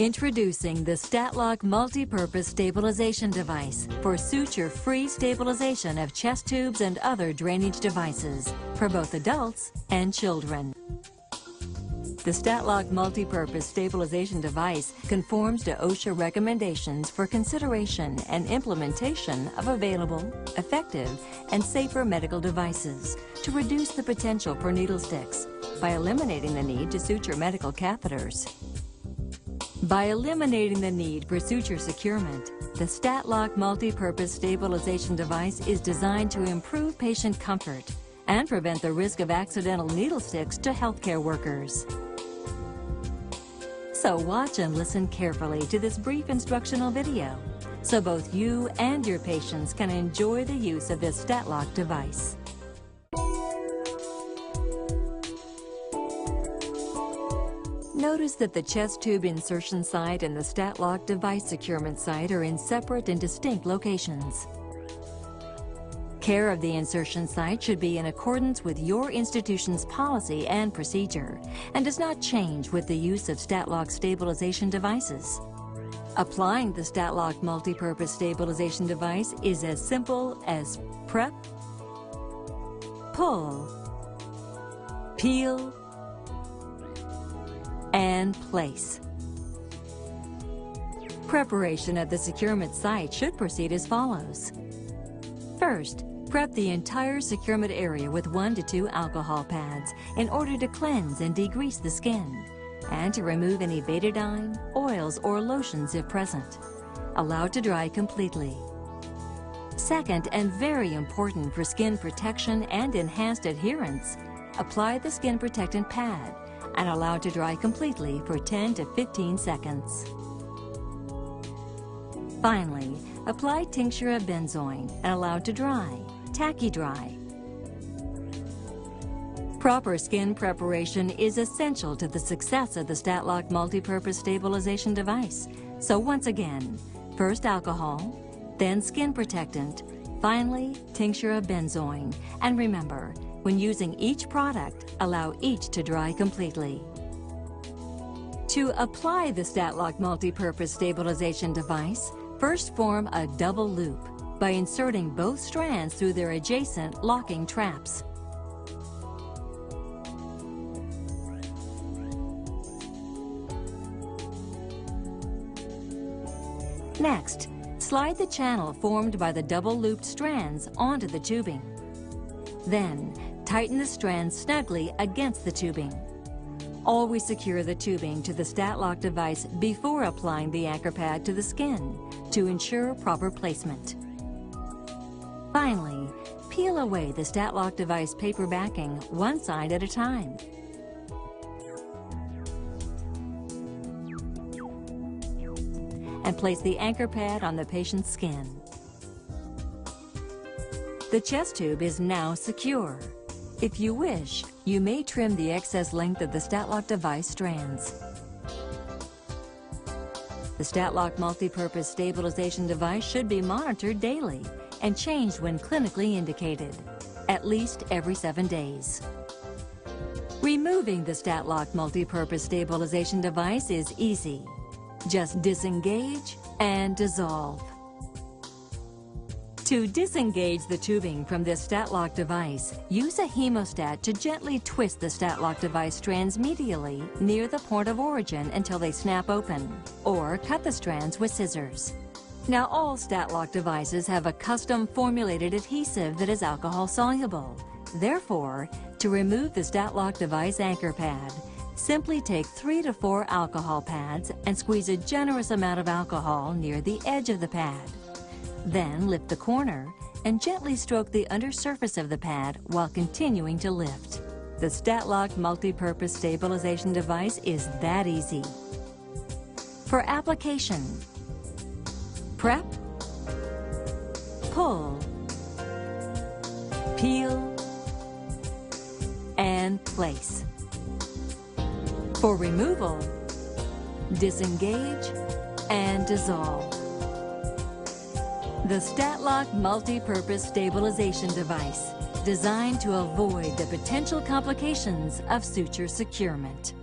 Introducing the StatLock MultiPurpose Stabilization Device for suture-free stabilization of chest tubes and other drainage devices for both adults and children. The StatLock MultiPurpose Stabilization Device conforms to OSHA recommendations for consideration and implementation of available, effective, and safer medical devices to reduce the potential for needle sticks by eliminating the need to suture medical catheters. By eliminating the need for suture securement, the StatLock MultiPurpose Stabilization Device is designed to improve patient comfort and prevent the risk of accidental needle sticks to healthcare workers. So watch and listen carefully to this brief instructional video so both you and your patients can enjoy the use of this StatLock device. Notice that the chest tube insertion site and the StatLock device securement site are in separate and distinct locations. Care of the insertion site should be in accordance with your institution's policy and procedure and does not change with the use of StatLock stabilization devices. Applying the StatLock MultiPurpose Stabilization Device is as simple as prep, pull, peel, and place. Preparation of the securement site should proceed as follows. First, prep the entire securement area with 1 to 2 alcohol pads in order to cleanse and degrease the skin and to remove any betadine, oils, or lotions if present. Allow to dry completely. Second, and very important for skin protection and enhanced adherence, apply the skin protectant pad and allow to dry completely for 10 to 15 seconds. Finally, apply tincture of benzoin and allow to dry, tacky dry. Proper skin preparation is essential to the success of the StatLock MultiPurpose Stabilization Device. So once again, first alcohol, then skin protectant, finally tincture of benzoin. And remember, when using each product, allow each to dry completely. To apply the StatLock MultiPurpose Stabilization Device, first form a double loop by inserting both strands through their adjacent locking traps. Next, slide the channel formed by the double-looped strands onto the tubing. Then, tighten the strands snugly against the tubing. Always secure the tubing to the StatLock device before applying the anchor pad to the skin to ensure proper placement. Finally, peel away the StatLock device paper backing one side at a time. And place the anchor pad on the patient's skin. The chest tube is now secure. If you wish, you may trim the excess length of the StatLock device strands. The StatLock MultiPurpose Stabilization Device should be monitored daily and changed when clinically indicated, at least every 7 days. Removing the StatLock MultiPurpose Stabilization Device is easy. Just disengage and dissolve. To disengage the tubing from this StatLock device, use a hemostat to gently twist the StatLock device strands medially near the point of origin until they snap open, or cut the strands with scissors. Now, all StatLock devices have a custom formulated adhesive that is alcohol soluble. Therefore, to remove the StatLock device anchor pad, simply take 3 to 4 alcohol pads and squeeze a generous amount of alcohol near the edge of the pad. Then lift the corner and gently stroke the undersurface of the pad while continuing to lift. The StatLock MultiPurpose Stabilization Device is that easy. For application, prep, pull, peel, and place. For removal, disengage and dissolve. The StatLock MultiPurpose Stabilization Device, designed to avoid the potential complications of suture securement.